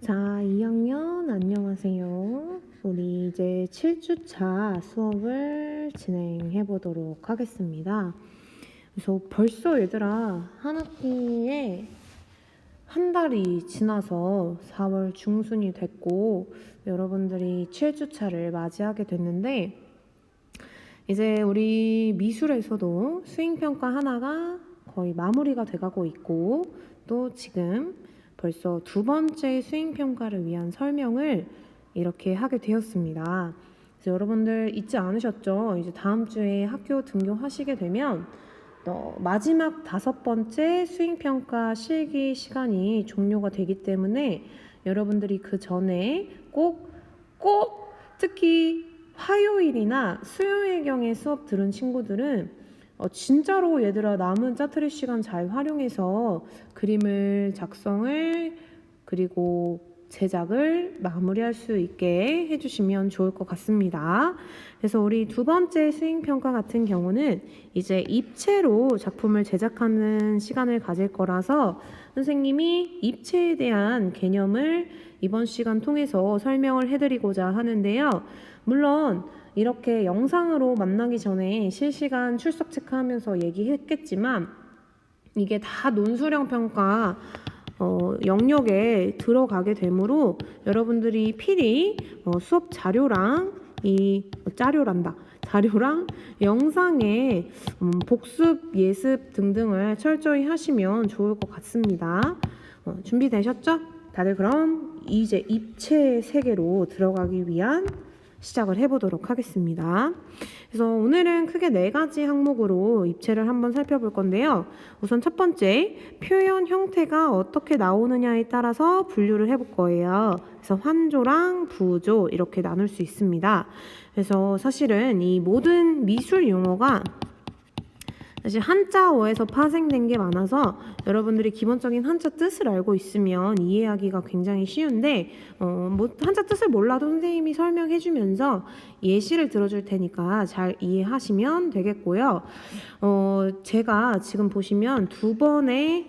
자, 2학년 안녕하세요. 우리 이제 7주차 수업을 진행해 보도록 하겠습니다. 그래서 벌써 얘들아 한 학기에 한 달이 지나서 4월 중순이 됐고 여러분들이 7주차를 맞이하게 됐는데 이제 우리 미술에서도 수행평가 하나가 거의 마무리가 돼가고 있고 또 지금 벌써 두 번째 수행평가를 위한 설명을 이렇게 하게 되었습니다. 그래서 여러분들 잊지 않으셨죠? 이제 다음 주에 학교 등교하시게 되면 마지막 5번째 수행평가 실기 시간이 종료가 되기 때문에 여러분들이 그 전에 꼭 특히 화요일이나 수요일경에 수업 들은 친구들은 진짜로 얘들아 남은 짜투리 시간 잘 활용해서 그림을 작성을 그리고 제작을 마무리할 수 있게 해주시면 좋을 것 같습니다. 그래서 우리 두 번째 수행평가 같은 경우는 이제 입체로 작품을 제작하는 시간을 가질 거라서 선생님이 입체에 대한 개념을 이번 시간 통해서 설명을 해드리고자 하는데요. 물론 이렇게 영상으로 만나기 전에 실시간 출석 체크하면서 얘기했겠지만 이게 다 논술형 평가 영역에 들어가게 되므로 여러분들이 필히 수업 자료랑 자료랑 영상의 복습, 예습 등등을 철저히 하시면 좋을 것 같습니다. 준비되셨죠? 다들 그럼 이제 입체 세계로 들어가기 위한 시작을 해보도록 하겠습니다. 그래서 오늘은 크게 4가지 항목으로 입체를 한번 살펴볼 건데요. 우선 첫 번째, 표현 형태가 어떻게 나오느냐에 따라서 분류를 해볼 거예요. 그래서 환조랑 부조 이렇게 나눌 수 있습니다. 그래서 사실은 이 모든 미술 용어가 사실 한자어에서 파생된 게 많아서 여러분들이 기본적인 한자 뜻을 알고 있으면 이해하기가 굉장히 쉬운데 뭐 한자 뜻을 몰라도 선생님이 설명해 주면서 예시를 들어줄 테니까 잘 이해하시면 되겠고요. 제가 지금 보시면 두 번의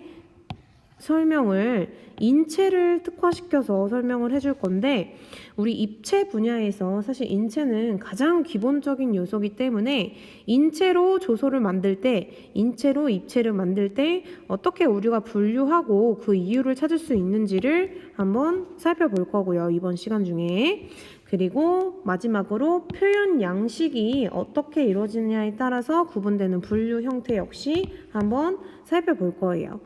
설명을 인체를 특화시켜서 설명을 해줄 건데 우리 입체 분야에서 사실 인체는 가장 기본적인 요소이기 때문에 인체로 조소를 만들 때 인체로 입체를 만들 때 어떻게 우리가 분류하고 그 이유를 찾을 수 있는지를 한번 살펴볼 거고요. 이번 시간 중에. 그리고 마지막으로 표현 양식이 어떻게 이루어지느냐에 따라서 구분되는 분류 형태 역시 한번 살펴볼 거예요.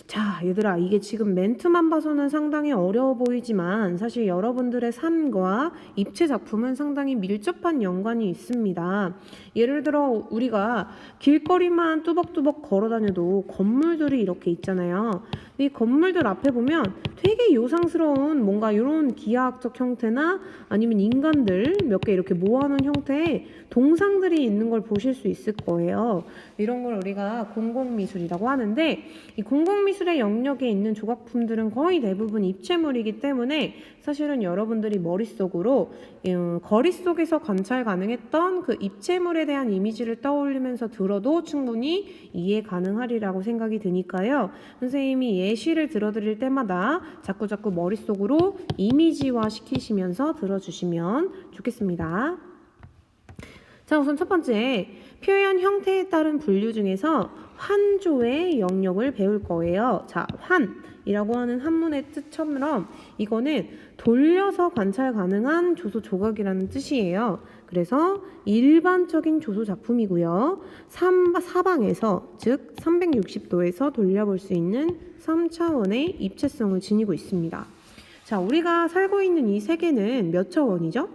자, 얘들아, 이게 지금 멘트만 봐서는 상당히 어려워 보이지만 사실 여러분들의 삶과 입체 작품은 상당히 밀접한 연관이 있습니다. 예를 들어 우리가 길거리만 뚜벅뚜벅 걸어 다녀도 건물들이 이렇게 있잖아요. 이 건물들 앞에 보면 되게 요상스러운 뭔가 이런 기하학적 형태나 아니면 인간들 몇 개 이렇게 모아놓은 형태의 동상들이 있는 걸 보실 수 있을 거예요. 이런 걸 우리가 공공미술이라고 하는데 이 공공미술의 영역에 있는 조각품들은 거의 대부분 입체물이기 때문에 사실은 여러분들이 머릿속으로 거리 속에서 관찰 가능했던 그 입체물에 대한 이미지를 떠올리면서 들어도 충분히 이해 가능하리라고 생각이 드니까요. 선생님이 예시를 들어드릴 때마다 자꾸 머릿속으로 이미지화 시키시면서 들어주시면 좋겠습니다. 자, 우선 첫 번째, 표현 형태에 따른 분류 중에서 환조의 영역을 배울 거예요. 자, 환이라고 하는 한문의 뜻처럼 이거는 돌려서 관찰 가능한 조소 조각이라는 뜻이에요. 그래서 일반적인 조소 작품이고요. 사방에서, 즉 360도에서 돌려볼 수 있는 3차원의 입체성을 지니고 있습니다. 자, 우리가 살고 있는 이 세계는 몇 차원이죠?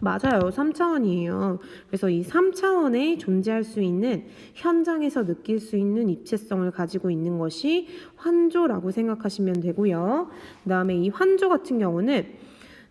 맞아요. 3차원이에요. 그래서 이 3차원에 존재할 수 있는 현장에서 느낄 수 있는 입체성을 가지고 있는 것이 환조라고 생각하시면 되고요. 그 다음에 이 환조 같은 경우는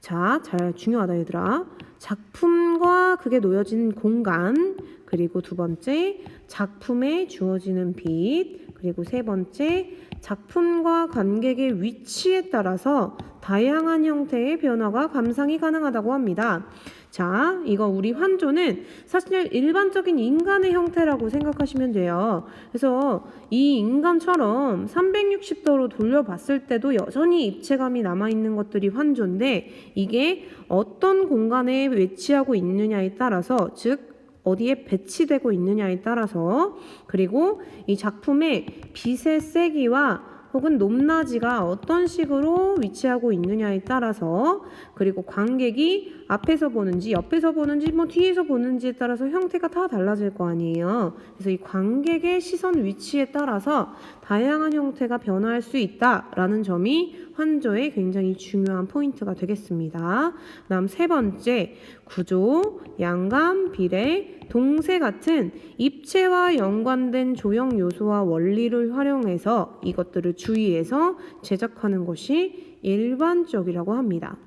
자, 잘 중요하다 얘들아. 작품과 그게 놓여진 공간, 그리고 두 번째 작품에 주어지는 빛, 그리고 세 번째 작품과 관객의 위치에 따라서 다양한 형태의 변화가 감상이 가능하다고 합니다. 자, 이거 우리 환조는 사실 일반적인 인간의 형태라고 생각하시면 돼요. 그래서 이 인간처럼 360도로 돌려봤을 때도 여전히 입체감이 남아있는 것들이 환조인데 이게 어떤 공간에 위치하고 있느냐에 따라서, 즉 어디에 배치되고 있느냐에 따라서, 그리고 이 작품의 빛의 세기와 혹은 높낮이가 어떤 식으로 위치하고 있느냐에 따라서, 그리고 관객이 앞에서 보는지 옆에서 보는지 뭐 뒤에서 보는지에 따라서 형태가 다 달라질 거 아니에요. 그래서 이 관객의 시선 위치에 따라서 다양한 형태가 변화할 수 있다라는 점이 환조의 굉장히 중요한 포인트가 되겠습니다. 다음 세 번째, 구조, 양감, 비례, 동세 같은 입체와 연관된 조형 요소와 원리를 활용해서 이것들을 주의해서 제작하는 것이 일반적이라고 합니다.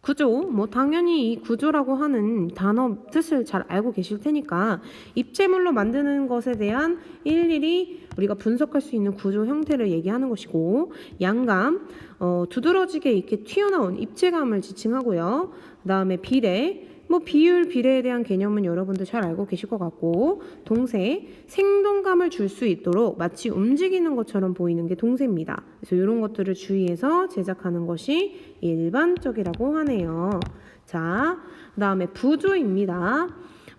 구조, 뭐 당연히 이 구조라고 하는 단어 뜻을 잘 알고 계실 테니까 입체물로 만드는 것에 대한 일일이 우리가 분석할 수 있는 구조 형태를 얘기하는 것이고, 양감, 두드러지게 이렇게 튀어나온 입체감을 지칭하고요. 그 다음에 비례, 뭐 비율, 비례에 대한 개념은 여러분들 잘 알고 계실 것 같고, 동세, 생동감을 줄 수 있도록 마치 움직이는 것처럼 보이는 게 동세입니다. 그래서 이런 것들을 주의해서 제작하는 것이 일반적이라고 하네요. 자, 그 다음에 부조입니다.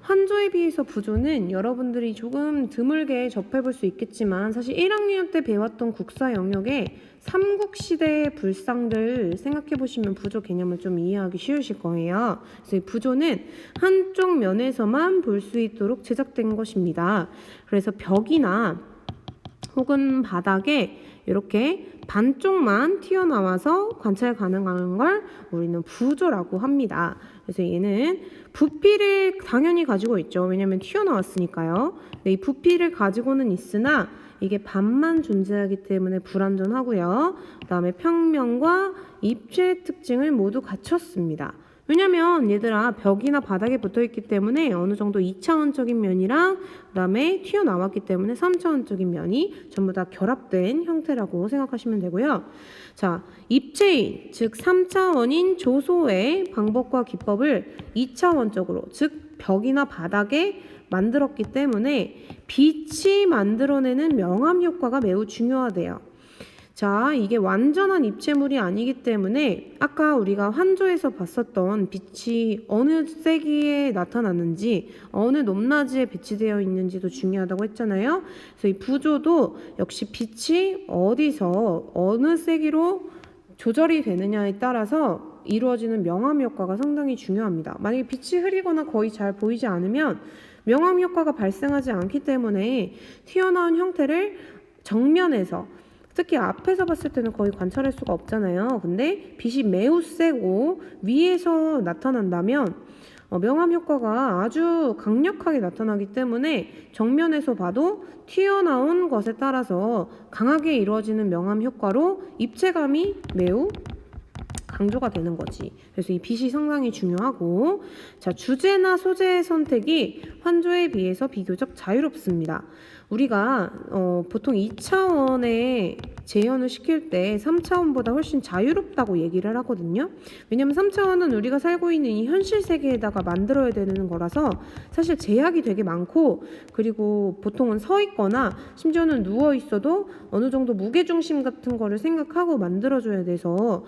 환조에 비해서 부조는 여러분들이 조금 드물게 접해볼 수 있겠지만 사실 1학년 때 배웠던 국사 영역에 삼국시대의 불상들 생각해보시면 부조 개념을 좀 이해하기 쉬우실 거예요. 그래서 이 부조는 한쪽 면에서만 볼 수 있도록 제작된 것입니다. 그래서 벽이나 혹은 바닥에 이렇게 반쪽만 튀어나와서 관찰 가능한 걸 우리는 부조라고 합니다. 그래서 얘는 부피를 당연히 가지고 있죠. 왜냐하면 튀어나왔으니까요. 근데 이 부피를 가지고는 있으나 이게 반만 존재하기 때문에 불완전하고요. 그 다음에 평면과 입체 특징을 모두 갖췄습니다. 왜냐면 얘들아 벽이나 바닥에 붙어있기 때문에 어느 정도 2차원적인 면이랑 그 다음에 튀어나왔기 때문에 3차원적인 면이 전부 다 결합된 형태라고 생각하시면 되고요. 자, 입체인, 즉 3차원인 조소의 방법과 기법을 2차원적으로, 즉 벽이나 바닥에 만들었기 때문에 빛이 만들어내는 명암 효과가 매우 중요하대요. 자, 이게 완전한 입체물이 아니기 때문에 아까 우리가 환조에서 봤었던 빛이 어느 세기에 나타났는지 어느 높낮이에 배치되어 있는지도 중요하다고 했잖아요. 그래서 이 부조도 역시 빛이 어디서 어느 세기로 조절이 되느냐에 따라서 이루어지는 명암 효과가 상당히 중요합니다. 만약에 빛이 흐리거나 거의 잘 보이지 않으면 명암 효과가 발생하지 않기 때문에 튀어나온 형태를 정면에서, 특히 앞에서 봤을 때는 거의 관찰할 수가 없잖아요. 근데 빛이 매우 세고 위에서 나타난다면 명암 효과가 아주 강력하게 나타나기 때문에 정면에서 봐도 튀어나온 것에 따라서 강하게 이루어지는 명암 효과로 입체감이 매우 강조가 되는 거지. 그래서 이 빛이 상당히 중요하고, 자, 주제나 소재의 선택이 환조에 비해서 비교적 자유롭습니다. 우리가 보통 2차원의 재현을 시킬 때 3차원보다 훨씬 자유롭다고 얘기를 하거든요. 왜냐면 3차원은 우리가 살고 있는 이 현실 세계에다가 만들어야 되는 거라서 사실 제약이 되게 많고, 그리고 보통은 서 있거나 심지어는 누워 있어도 어느 정도 무게중심 같은 거를 생각하고 만들어줘야 돼서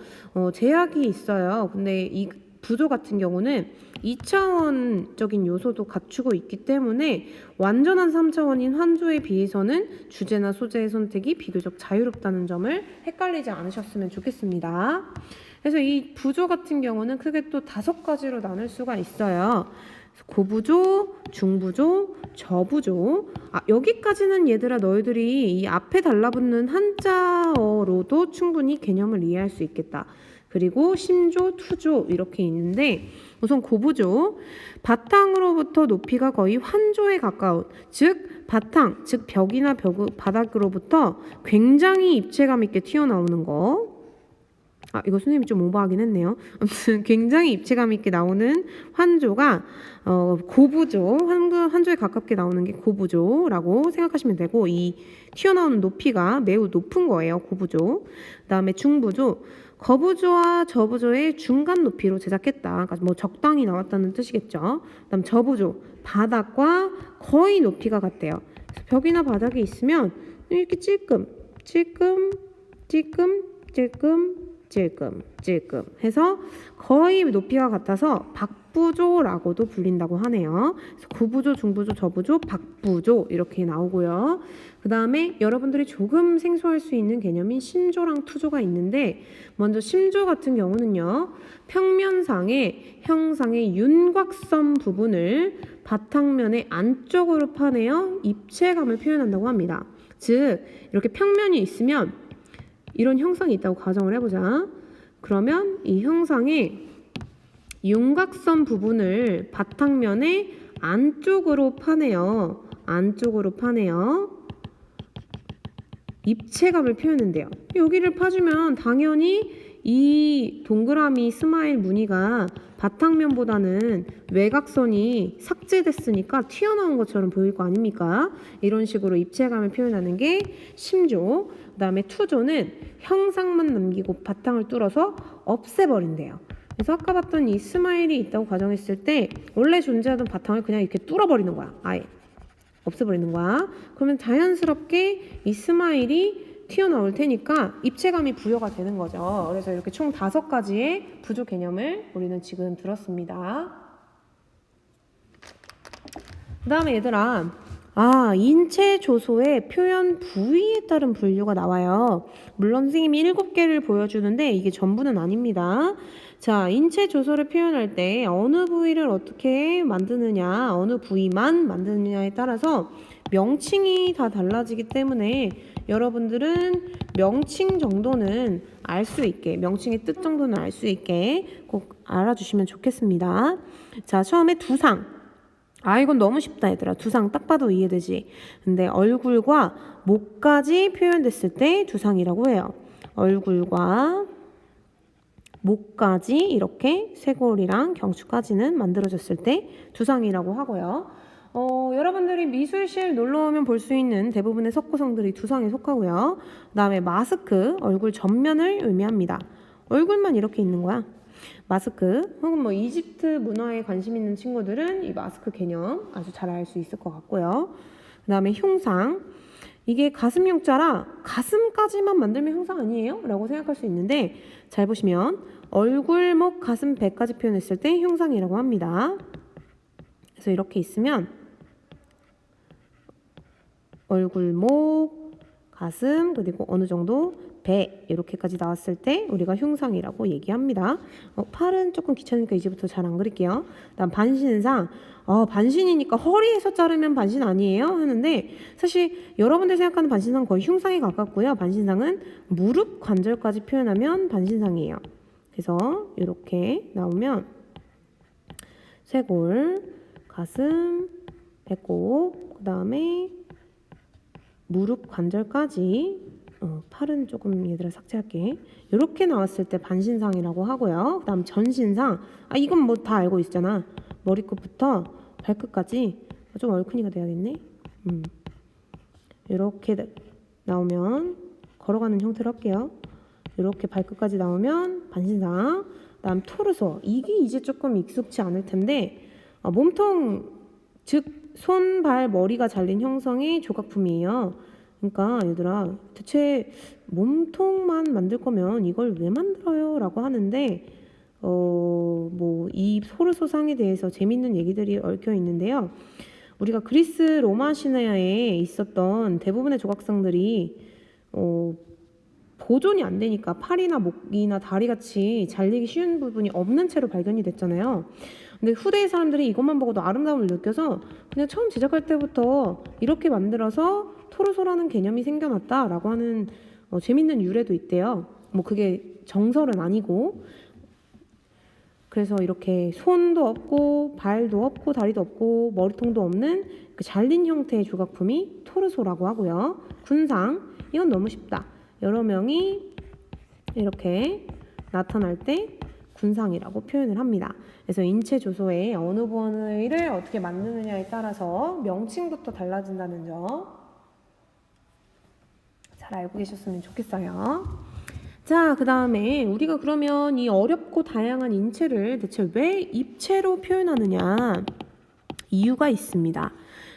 제약이 있어요. 근데 이 부조 같은 경우는 2차원적인 요소도 갖추고 있기 때문에 완전한 3차원인 환조에 비해서는 주제나 소재의 선택이 비교적 자유롭다는 점을 헷갈리지 않으셨으면 좋겠습니다. 그래서 이 부조 같은 경우는 크게 또 5가지로 나눌 수가 있어요. 고부조, 중부조, 저부조. 여기까지는 얘들아 너희들이 이 앞에 달라붙는 한자어로도 충분히 개념을 이해할 수 있겠다. 그리고 심조, 투조 이렇게 있는데, 우선 고부조, 바탕으로부터 높이가 거의 환조에 가까운, 즉 바탕, 즉 벽이나 바닥으로부터 굉장히 입체감 있게 튀어나오는 거. 이거 선생님이 좀 오버하긴 했네요. 아무튼 굉장히 입체감 있게 나오는 환조가 고부조, 환조에 가깝게 나오는 게 고부조라고 생각하시면 되고, 이 튀어나오는 높이가 매우 높은 거예요. 고부조. 그다음에 중부조, 거부조와 저부조의 중간 높이로 제작했다. 그러니까 뭐 적당히 나왔다는 뜻이겠죠. 그다음 저부조, 바닥과 거의 높이가 같대요. 그래서 벽이나 바닥에 있으면 이렇게 찔끔 해서 거의 높이가 같아서 박부조라고도 불린다고 하네요. 그래서 구부조, 중부조, 저부조, 박부조 이렇게 나오고요. 그 다음에 여러분들이 조금 생소할 수 있는 개념인 심조랑 투조가 있는데, 먼저 심조 같은 경우는요, 평면상의 형상의 윤곽선 부분을 바탕면의 안쪽으로 파내어 입체감을 표현한다고 합니다. 즉 이렇게 평면이 있으면 이런 형상이 있다고 가정을 해보자. 그러면 이 형상의 윤곽선 부분을 바탕면의 안쪽으로 파내어 입체감을 표현한대요. 여기를 파주면 당연히 이 동그라미 스마일 무늬가 바탕면보다는 외곽선이 삭제됐으니까 튀어나온 것처럼 보일 거 아닙니까? 이런 식으로 입체감을 표현하는 게 심조. 그 다음에 투조는 형상만 남기고 바탕을 뚫어서 없애버린대요. 그래서 아까 봤던 이 스마일이 있다고 가정했을 때 원래 존재하던 바탕을 그냥 이렇게 뚫어버리는 거야. 아예 없애버리는 거야. 그러면 자연스럽게 이 스마일이 튀어나올 테니까 입체감이 부여가 되는 거죠. 그래서 이렇게 총 5가지의 부조 개념을 우리는 지금 들었습니다. 그 다음에 얘들아, 인체 조소의 표현 부위에 따른 분류가 나와요. 물론 선생님이 7개를 보여주는데 이게 전부는 아닙니다. 자, 인체 조소를 표현할 때 어느 부위를 어떻게 만드느냐, 어느 부위만 만드느냐에 따라서 명칭이 다 달라지기 때문에 여러분들은 명칭 정도는 알 수 있게, 명칭의 뜻 정도는 알 수 있게 꼭 알아주시면 좋겠습니다. 자, 처음에 두상. 이건 너무 쉽다 얘들아. 두상 딱 봐도 이해되지. 근데 얼굴과 목까지 표현됐을 때 두상이라고 해요. 얼굴과 목까지 이렇게 쇄골이랑 경추까지는 만들어졌을 때 두상이라고 하고요. 여러분들이 미술실 놀러 오면 볼 수 있는 대부분의 석고성들이 두상에 속하고요. 그 다음에 마스크, 얼굴 전면을 의미합니다. 얼굴만 이렇게 있는 거야. 마스크, 혹은 뭐 이집트 문화에 관심 있는 친구들은 이 마스크 개념 아주 잘 알 수 있을 것 같고요. 그 다음에 흉상, 이게 가슴 흉자라 가슴까지만 만들면 흉상 아니에요? 라고 생각할 수 있는데, 잘 보시면 얼굴, 목, 가슴, 배까지 표현했을 때 흉상이라고 합니다. 그래서 이렇게 있으면 얼굴, 목, 가슴, 그리고 어느 정도 배 이렇게까지 나왔을 때 우리가 흉상이라고 얘기합니다. 팔은 조금 귀찮으니까 이제부터 잘 안 그릴게요. 다음 반신상. 반신이니까 허리에서 자르면 반신 아니에요? 하는데 사실 여러분들 생각하는 반신상 거의 흉상에 가깝고요. 반신상은 무릎 관절까지 표현하면 반신상이에요. 그래서 이렇게 나오면 쇄골, 가슴, 배꼽, 그 다음에 무릎 관절까지, 팔은 조금 얘들아 삭제할게. 이렇게 나왔을 때 반신상이라고 하고요. 그 다음 전신상. 이건 뭐 다 알고 있잖아. 머리끝부터 발끝까지 좀 얼큰이가 돼야겠네. 이렇게 나오면 걸어가는 형태로 할게요. 이렇게 발끝까지 나오면 반신상. 그 다음 토르소. 이게 이제 조금 익숙치 않을 텐데 몸통, 즉 손, 발, 머리가 잘린 형성의 조각품이에요. 그러니까 얘들아, 대체 몸통만 만들 거면 이걸 왜 만들어요? 라고 하는데 뭐 이 토르소상에 대해서 재밌는 얘기들이 얽혀 있는데요. 우리가 그리스 로마 신화에 있었던 대부분의 조각상들이 보존이 안 되니까 팔이나 목이나 다리같이 잘리기 쉬운 부분이 없는 채로 발견이 됐잖아요. 근데 후대의 사람들이 이것만 보고도 아름다움을 느껴서 그냥 처음 제작할 때부터 이렇게 만들어서 토르소라는 개념이 생겨났다라고 하는 재밌는 유래도 있대요. 뭐 그게 정설은 아니고. 그래서 이렇게 손도 없고 발도 없고 다리도 없고 머리통도 없는 그 잘린 형태의 조각품이 토르소라고 하고요. 군상, 이건 너무 쉽다. 여러 명이 이렇게 나타날 때 군상이라고 표현을 합니다. 그래서 인체 조소의 어느 부위를 어떻게 만드느냐에 따라서 명칭부터 달라진다는 점 잘 알고 계셨으면 좋겠어요. 자, 그 다음에 우리가 그러면 이 어렵고 다양한 인체를 대체 왜 입체로 표현하느냐 이유가 있습니다.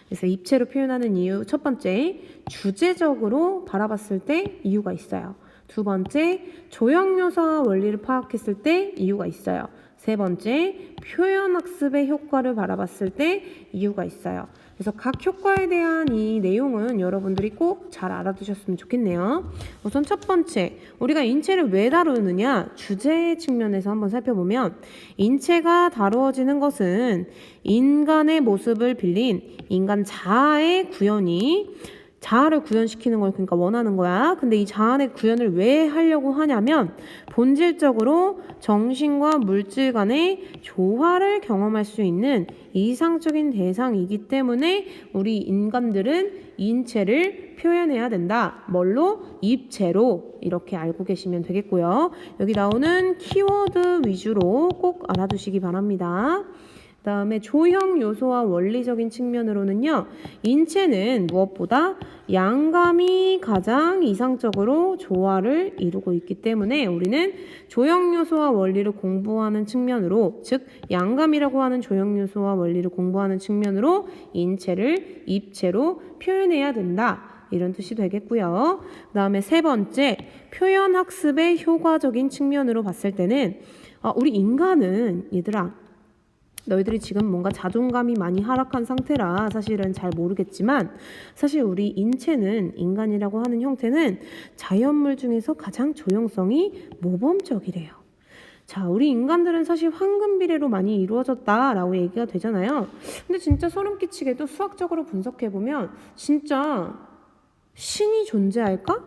그래서 입체로 표현하는 이유 첫 번째, 주제적으로 바라봤을 때 이유가 있어요. 두 번째, 조형요소와 원리를 파악했을 때 이유가 있어요. 세 번째, 표현학습의 효과를 바라봤을 때 이유가 있어요. 그래서 각 효과에 대한 이 내용은 여러분들이 꼭 잘 알아두셨으면 좋겠네요. 우선 첫 번째, 우리가 인체를 왜 다루느냐 주제 측면에서 한번 살펴보면 인체가 다루어지는 것은 인간의 모습을 빌린 인간 자아의 구현이 자아를 구현시키는 걸 그러니까 원하는 거야. 근데 이 자아의 구현을 왜 하려고 하냐면 본질적으로 정신과 물질 간의 조화를 경험할 수 있는 이상적인 대상이기 때문에 우리 인간들은 인체를 표현해야 된다. 뭘로? 입체로 이렇게 알고 계시면 되겠고요. 여기 나오는 키워드 위주로 꼭 알아두시기 바랍니다. 그 다음에 조형 요소와 원리적인 측면으로는요. 인체는 무엇보다 양감이 가장 이상적으로 조화를 이루고 있기 때문에 우리는 조형 요소와 원리를 공부하는 측면으로 즉 양감이라고 하는 조형 요소와 원리를 공부하는 측면으로 인체를 입체로 표현해야 된다. 이런 뜻이 되겠고요. 그 다음에 세 번째 표현학습의 효과적인 측면으로 봤을 때는 우리 인간은 얘들아 너희들이 지금 뭔가 자존감이 많이 하락한 상태라 사실은 잘 모르겠지만 사실 우리 인체는 인간이라고 하는 형태는 자연물 중에서 가장 조형성이 모범적이래요. 자, 우리 인간들은 사실 황금 비례로 많이 이루어졌다라고 얘기가 되잖아요. 근데 진짜 소름 끼치게도 수학적으로 분석해보면 진짜 신이 존재할까?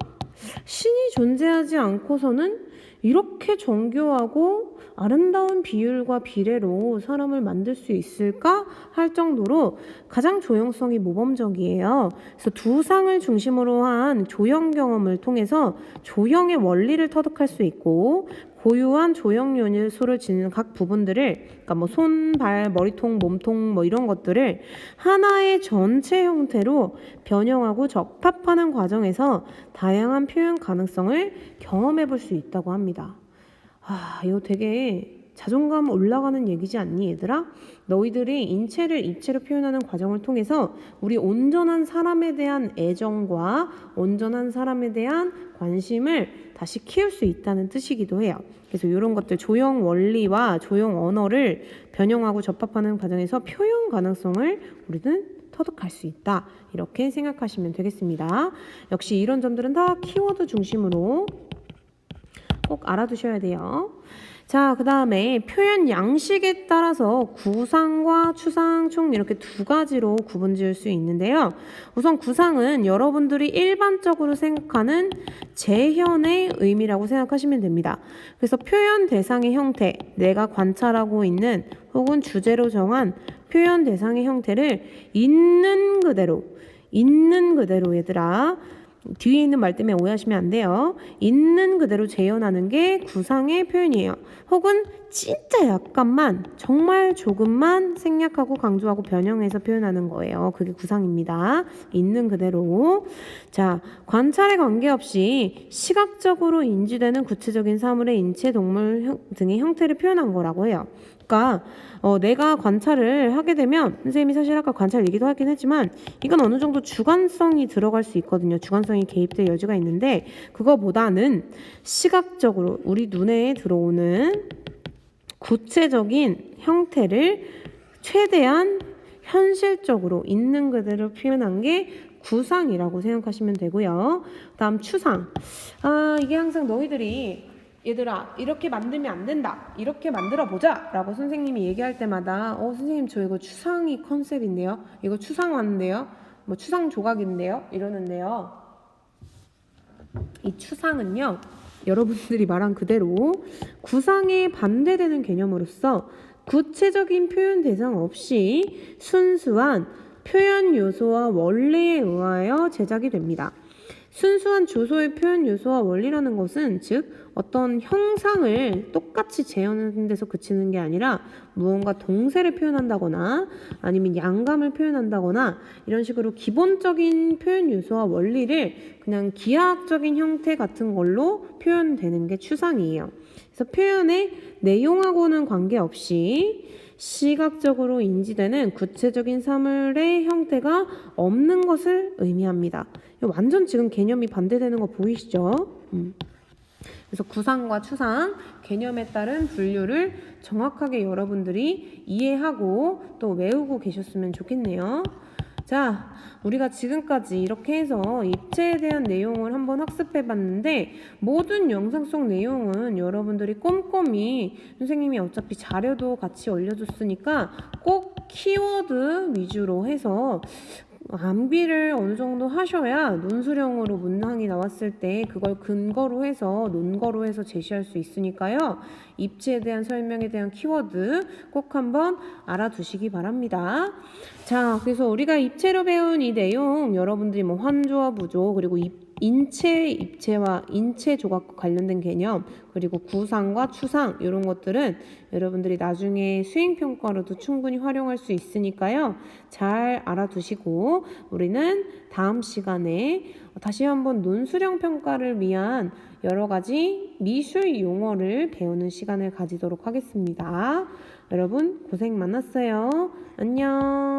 신이 존재하지 않고서는 이렇게 정교하고 아름다운 비율과 비례로 사람을 만들 수 있을까 할 정도로 가장 조형성이 모범적이에요. 그래서 두 상을 중심으로 한 조형 경험을 통해서 조형의 원리를 터득할 수 있고 고유한 조형 요소를 지니는 각 부분들을 그러니까 뭐 손, 발, 머리통, 몸통 뭐 이런 것들을 하나의 전체 형태로 변형하고 적합하는 과정에서 다양한 표현 가능성을 경험해 볼 수 있다고 합니다. 이거 되게 자존감 올라가는 얘기지 않니 얘들아? 너희들이 인체를 입체로 표현하는 과정을 통해서 우리 온전한 사람에 대한 애정과 온전한 사람에 대한 관심을 다시 키울 수 있다는 뜻이기도 해요. 그래서 이런 것들 조형 원리와 조형 언어를 변형하고 접합하는 과정에서 표현 가능성을 우리는 터득할 수 있다. 이렇게 생각하시면 되겠습니다. 역시 이런 점들은 다 키워드 중심으로 꼭 알아두셔야 돼요. 자, 그 다음에 표현 양식에 따라서 구상과 추상 총 이렇게 두 가지로 구분 지을 수 있는데요. 우선 구상은 여러분들이 일반적으로 생각하는 재현의 의미라고 생각하시면 됩니다. 그래서 표현 대상의 형태, 내가 관찰하고 있는 혹은 주제로 정한 표현 대상의 형태를 있는 그대로 얘들아 뒤에 있는 말 때문에 오해하시면 안 돼요. 있는 그대로 재현하는 게 구상의 표현이에요. 혹은 진짜 약간만 정말 조금만 생략하고 강조하고 변형해서 표현하는 거예요. 그게 구상입니다. 있는 그대로. 자, 관찰에 관계없이 시각적으로 인지되는 구체적인 사물의 인체, 동물 등의 형태를 표현한 거라고 해요. 그러니까 내가 관찰을 하게 되면 선생님이 사실 아까 관찰 얘기도 하긴 했지만 이건 어느 정도 주관성이 들어갈 수 있거든요. 주관성이 개입될 여지가 있는데 그거보다는 시각적으로 우리 눈에 들어오는 구체적인 형태를 최대한 현실적으로 있는 그대로 표현한 게 구상이라고 생각하시면 되고요. 다음 추상. 이게 항상 너희들이 얘들아 이렇게 만들면 안 된다 이렇게 만들어 보자 라고 선생님이 얘기할 때마다 선생님 저 이거 추상이 컨셉인데요 이거 추상 왔는데요 뭐 추상 조각인데요 이러는데요 이 추상은요 여러분들이 말한 그대로 구상에 반대되는 개념으로서 구체적인 표현 대상 없이 순수한 표현 요소와 원리에 의하여 제작이 됩니다. 순수한 조소의 표현 요소와 원리라는 것은 즉 어떤 형상을 똑같이 재현하는 데서 그치는 게 아니라 무언가 동세를 표현한다거나 아니면 양감을 표현한다거나 이런 식으로 기본적인 표현 요소와 원리를 그냥 기하학적인 형태 같은 걸로 표현되는 게 추상이에요. 그래서 표현의 내용하고는 관계없이 시각적으로 인지되는 구체적인 사물의 형태가 없는 것을 의미합니다. 완전 지금 개념이 반대되는 거 보이시죠? 그래서 구상과 추상, 개념에 따른 분류를 정확하게 여러분들이 이해하고 또 외우고 계셨으면 좋겠네요. 자, 우리가 지금까지 이렇게 해서 입체에 대한 내용을 한번 학습해 봤는데 모든 영상 속 내용은 여러분들이 꼼꼼히 선생님이 어차피 자료도 같이 올려줬으니까 꼭 키워드 위주로 해서 암비를 어느 정도 하셔야 논술형으로 문항이 나왔을 때 그걸 근거로 해서 논거로 해서 제시할 수 있으니까요. 입체에 대한 설명에 대한 키워드 꼭 한번 알아두시기 바랍니다. 자, 그래서 우리가 입체로 배운 이 내용 여러분들이 뭐 환조와 부조 그리고 인체 입체와 인체 조각과 관련된 개념 그리고 구상과 추상 이런 것들은 여러분들이 나중에 수행평가로도 충분히 활용할 수 있으니까요. 잘 알아두시고 우리는 다음 시간에 다시 한번 논술형 평가를 위한 여러 가지 미술 용어를 배우는 시간을 가지도록 하겠습니다. 여러분 고생 많았어요. 안녕.